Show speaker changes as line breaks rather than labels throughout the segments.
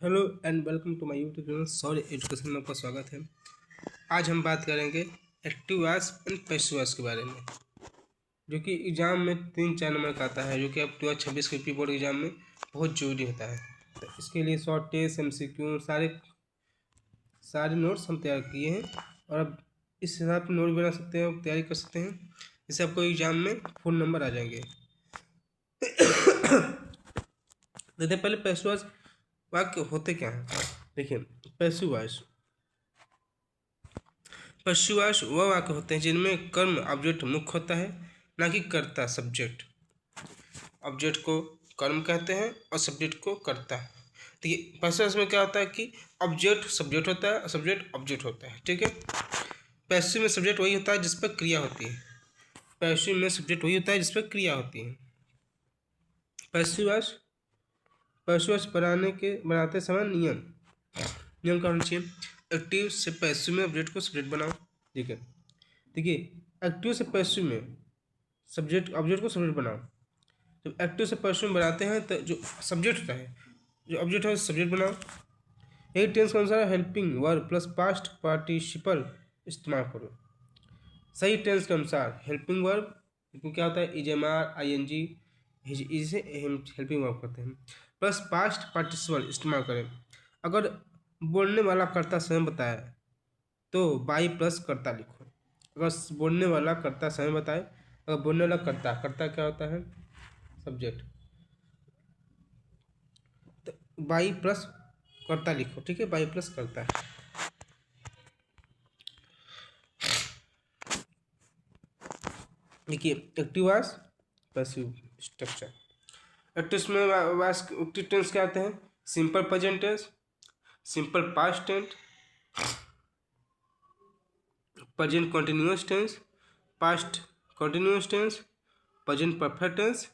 Hello and welcome to my YouTube channel sorry education में आपका स्वागत है। आज हम बात करेंगे active voice and passive voice के बारे में, जो कि एग्ज़ाम में 3-4 नंबर का आता है, जो कि अब 2026 के पी बोर्ड एग्जाम में बहुत जरूरी होता है। तो इसके लिए शॉर्ट टेस्ट MCQ सारे नोट्स हम तैयार किए हैं और अब इस हिसाब से नोट बना सकते हैं, तैयारी कर सकते हैं, जिससे आपको एग्जाम में फुल नंबर आ जाएंगे। देखते पहले पैसिव वॉइस वाक्य होते क्या हैं। देखिए, पैसिव वॉइस पशुवास वह वाक्य होते हैं जिनमें कर्म ऑब्जेक्ट मुख्य होता है, ना कि कर्ता सब्जेक्ट। ऑब्जेक्ट को कर्म कहते हैं और सब्जेक्ट को कर्ता। तो ये पशुवास में क्या होता है कि ऑब्जेक्ट सब्जेक्ट होता है और सब्जेक्ट ऑब्जेक्ट होता है, ठीक है। पैसिव में सब्जेक्ट वही होता है जिस पर क्रिया होती है। पैसिव में सब्जेक्ट वही होता है जिस पर क्रिया होती है। पशुवास पशुवास बनाते समय नियम नियम क्या होना चाहिए। एक्टिव से पैसिव में ऑब्जेक्ट को सब्जेक्ट बनाओ, ठीक है। देखिए, एक्टिव से पैसिव में सब्जेक्ट ऑब्जेक्ट को सब्जेक्ट बनाओ। जब एक्टिव से पैसिव में बनाते हैं तो जो सब्जेक्ट होता है, जो ऑब्जेक्ट है सब्जेक्ट बनाओ। यही टेंस के अनुसार helping verb plus past participle इस्तेमाल करो। सही टेंस के अनुसार हेल्पिंग वर्ब क्या होता है, इजमार ING, इसे हेल्पिंग वर्ब करते हैं, प्लस पास्ट पार्टिसिपल इस्तेमाल करें। अगर बोलने वाला कर्ता स्वयं बताए तो बाई प्लस कर्ता लिखो। अगर बोलने वाला कर्ता स्वयं बताए, अगर बोलने वाला कर्ता कर्ता क्या होता है, सब्जेक्ट, तो बाई प्लस कर्ता लिखो, ठीक है, बाई प्लस कर्ता। देखिए, active voice passive structure. Active में वॉइस एक्टिव टेंस क्या आते हैं, simple present tense, simple past tense, present continuous tense, past continuous tense, present perfect tense,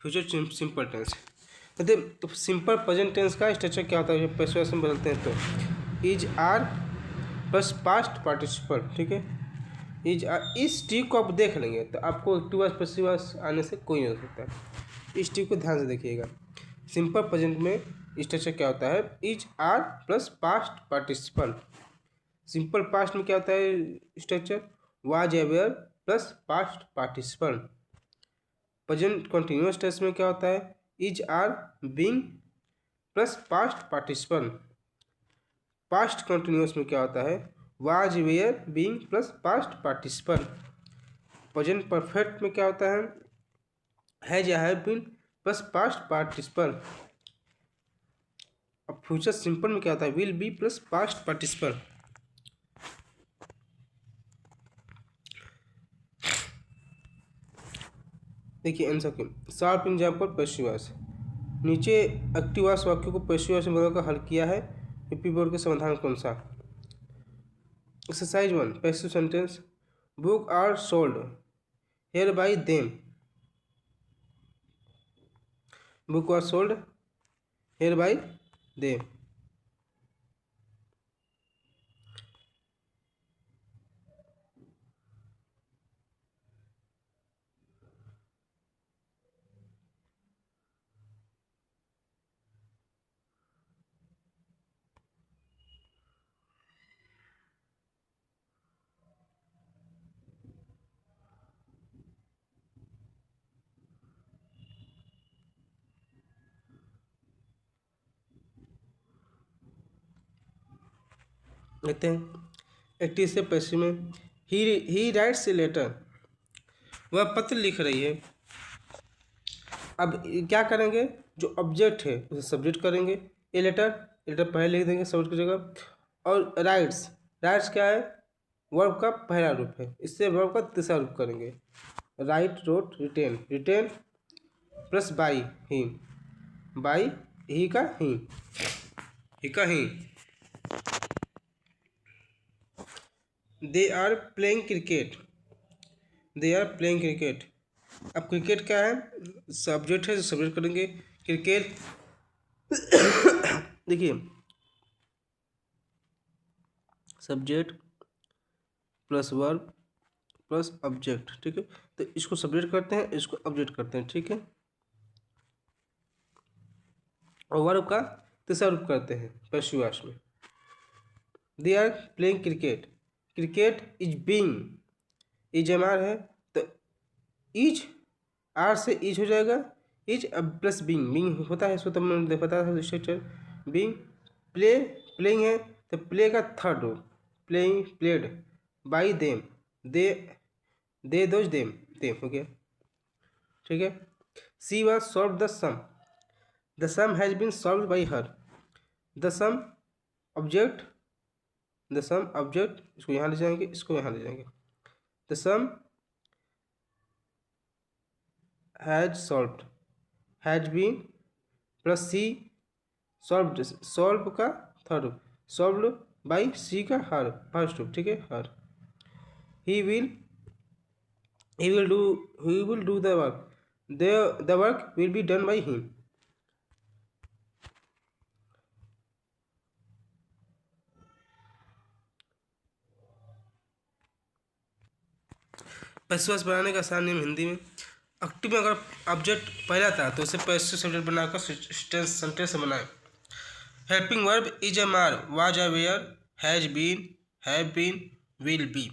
future simple tense. तो सिंपल प्रेजेंट टेंस का structure क्या होता है, पैसिव में बदलते हैं तो is are plus past participle, ठीक है। इज आर, इस टी को आप देख लेंगे तो आपको एक्टिव वॉइस पैसिव वॉइस आने से कोई नहीं हो सकता है। इस टी को ध्यान से देखिएगा। सिंपल प्रेजेंट में स्ट्रक्चर क्या होता है, is are plus past participle. Simple past में क्या होता है structure, was were plus past participle. Present continuous tense में क्या होता है, is are being plus past participle. Past continuous में क्या होता है, was were being plus past participle. Present perfect में क्या होता है या have been plus past participle. अब फ्यूचर सिंपल में क्या होता है, will be plus past participle. देखिए आंसर के शार्प एग्जाम्पल पैसिव वॉइस। नीचे एक्टिव वॉइस वाक्यों को पैसिव वॉइस में बदलकर हल किया है। यूपी बोर्ड के समाधान कौन सा। Exercise 1 passive sentence, book are sold here by them. Book are sold here by them. लेते हैं एक्टिव से पैसिव में, ही राइट्स ए लेटर, वह पत्र लिख रही है। अब क्या करेंगे, जो ऑब्जेक्ट है उसे सब्जेक्ट करेंगे। ए लेटर पहले लिख देंगे सब्जेक्ट की जगह। और राइट्स, राइट्स क्या है, वर्ब का पहला रूप है, इससे वर्ब का तीसरा रूप करेंगे। Write wrote written, written plus by he, by he का ही। They are playing cricket, they are playing cricket. अब क्रिकेट क्या है, सब्जेक्ट है, सब्जेक्ट करेंगे क्रिकेट। देखिए, subject plus verb plus object, ठीक है। तो इसको सब्जेक्ट करते हैं, इसको ऑब्जेक्ट करते हैं, ठीक है। और वर्ब का सर्व करते हैं पैसिव वॉइस में। They are playing cricket, cricket is being, is am are है तो इज आर से इज हो जाएगा, इज प्लस बीइंग, बीइंग होता है इसको तो मैंने पता था स्ट्रक्चर। बीइंग प्ले, प्लेइंग है तो प्ले का थर्ड रूप, playing played by them, they those them, them हो गया, ठीक है। She was solve the sum has been solve by her, the sum object, the sum object इसको यहाँ ले जाएंगे, इसको यहाँ ले जाएंगे, the sum has solved, has been plus she solved, solve का थर्ड रूप, सॉल्व्ड बाई सी का हर फर्स्ट रूप, ठीक है her. He will do the work, the work will be done by him. Passive voice बनाने का आसान नियम हिंदी में, एक्टिव में अगर ऑब्जेक्ट पहला था तो उसे पैसिव सब्जेक्ट बनाकर सेंटेंस बनाए। Helping verb is am are, was uh were, has been, have been, will be,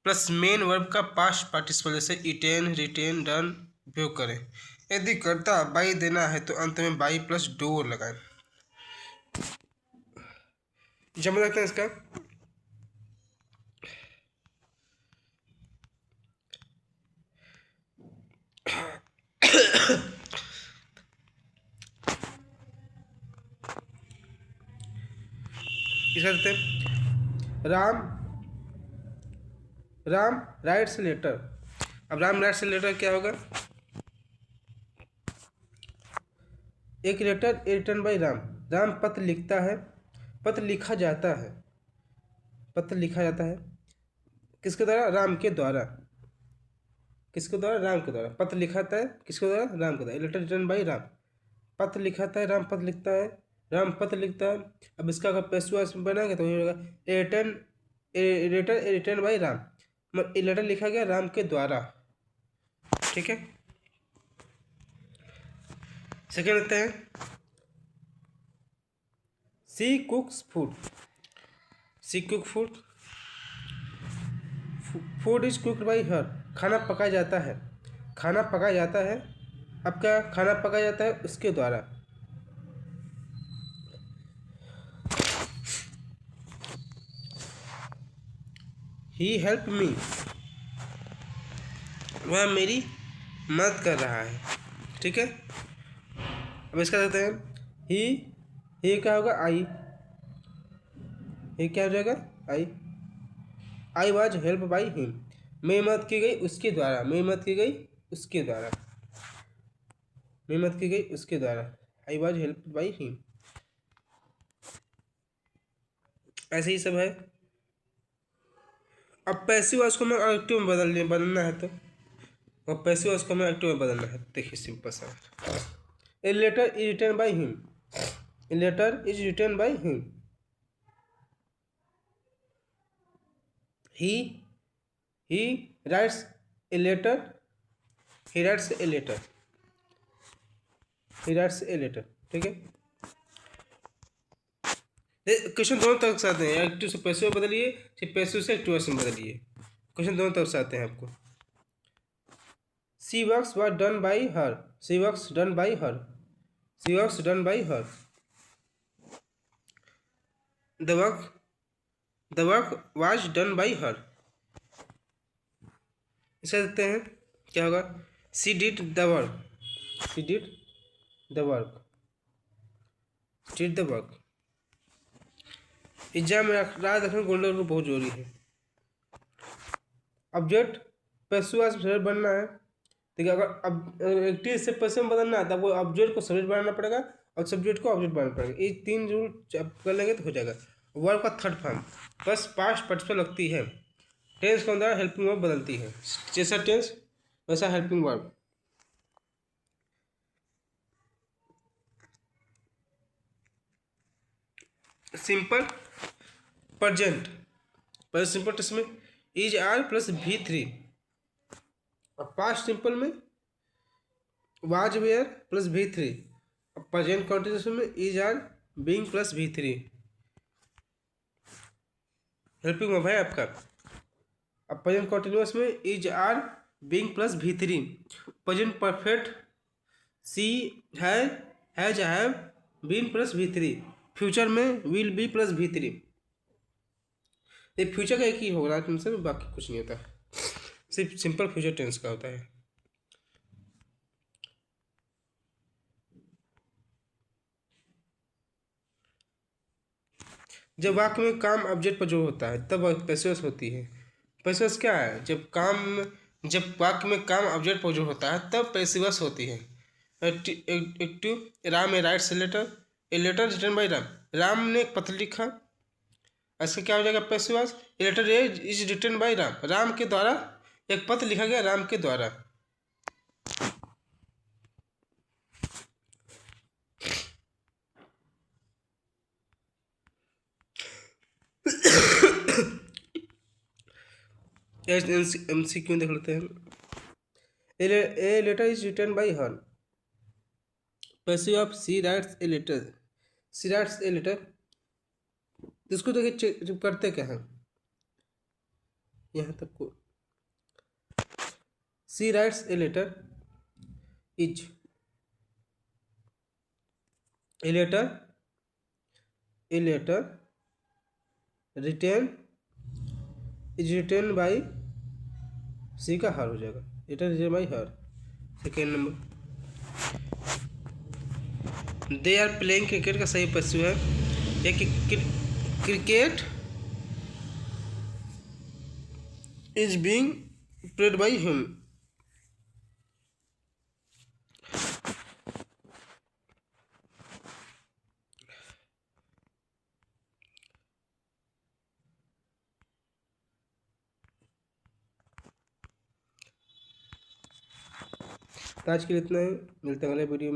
plus main verb का पास्ट पार्टिसिपल जैसे इटेन, रिटेन, डन उपयोग करें। यदि कर्ता बाई देना है तो अंत में बाई प्लस डो लगाएं। जमा लगता है इसका, राम राइट्स लेटर। अब राम राइट्स लेटर क्या होगा, एक letter written by Ram, Ram पत्र लिखता है, पत्र लिखा जाता है, पत्र लिखा जाता है किसके द्वारा, राम के द्वारा, किसके द्वारा, राम के द्वारा, पत्र लिखाता है किसके द्वारा, राम के द्वारा, लेटर रिटन बाई राम, पत्र लिखाता है, राम पत्र लिखता है, राम पत्र लिखता है। अब इसका अगर पैसिव वॉइस बनाएंगे तो ये होगा रिटन बाई राम, लेटर लिखा गया राम के द्वारा, ठीक है। सेकेंड लेते हैं, she cooks food, she cook food, food is cooked by her, खाना पकाया जाता है, खाना पकाया जाता है, अब क्या खाना पकाया जाता है उसके द्वारा। ही हेल्प मी, वह मेरी मदद कर रहा है, ठीक है। अब इसका कहते हैं ही क्या होगा, आई, ही क्या हो जाएगा, I was help by him, मेरी मदद की गई उसके द्वारा, मेरी मदद की गई उसके द्वारा, मेरी मदद की गई उसके द्वारा, I was help by him. ऐसे ही सब है। अब पैसिव वॉइस को मैं एक्टिव में बदलना है तो, और पैसिव वॉइस को मैं एक्टिव में बदलना है, देखिए सिंपल सा, a letter is written by him, a letter is written by him, he writes a letter, he writes a letter, he writes a letter, ठीक है। क्वेश्चन दोनों तरफ से आते हैं, एक्टिव से पैसिव में बदलिए, फिर पैसिव से एक्टिव में बदलिए, क्वेश्चन दोनों तरफ से आते हैं आपको। She works was done by her, she works done by her, she works done by her, the work was done by her. इसे देखते हैं क्या होगा, she did the work, she did the work, did the work. Exam में याद रखना golden rule बहुत जरूरी है। ऑब्जेक्ट पैसिव वॉइस में बनना है, ठीक है। अगर अब एक्टिव से पैसिव में बदलना है तो आपको ऑब्जेक्ट को सब्जेक्ट बनाना पड़ेगा और सब्जेक्ट को ऑब्जेक्ट बनाना पड़ेगा, ये तीन रूल कर लेंगे तो हो जाएगा। वर्ब का थर्ड फॉर्म बस पास्ट पार्टिसिपल लगती है, टेंस के अंदर हेल्पिंग वर्ब बदलती है, जैसा टेंस वैसा हेल्पिंग वर्ब। सिंपल प्रेजेंट, पहले सिंपल टेंस में इज आर प्लस V3, और पास्ट सिंपल में वाज वेयर प्लस V3, और प्रेजेंट कंटिन्यूस में is are being plus V3। Helping verb है आपका। अब प्रेजेंट कॉन्टिन्यूस में is are being plus V3। Present perfect सी है, has have been plus V3। Future में विल बी प्लस V3। ये फ्यूचर का एक ही होगा टेंस, बाकी कुछ नहीं होता, सिर्फ सिंपल फ्यूचर टेंस का होता है। जब वाक्य में काम ऑब्जेक्ट पर जो होता है तब पेशवेस होती है। पेशवेस क्या है? जब वाक्य में काम ऑब्जेक्ट पर जो होता है तब पेशवेस होती है। Active Ram a writes a letter written by Ram. Ram ने एक पत्र लिखा, इसका क्या हो जाएगा? Passive. A letter is written by Ram. Ram के द्वारा एक पत्र लिखा गया, राम के द्वारा। MCQ देख लेते हैं। A letter is written by her. Passive of she writes a letter. She writes a letter, इसको देखिए करते क्या है यहाँ तक को। She writes a letter is a letter written is written by she का हर हो जाएगा, written written by her. Second number, they are playing cricket का सही पैसिव है। एक cricket is being played by him. आज के लिए इतना ही, मिलते हैं अगले वीडियो में।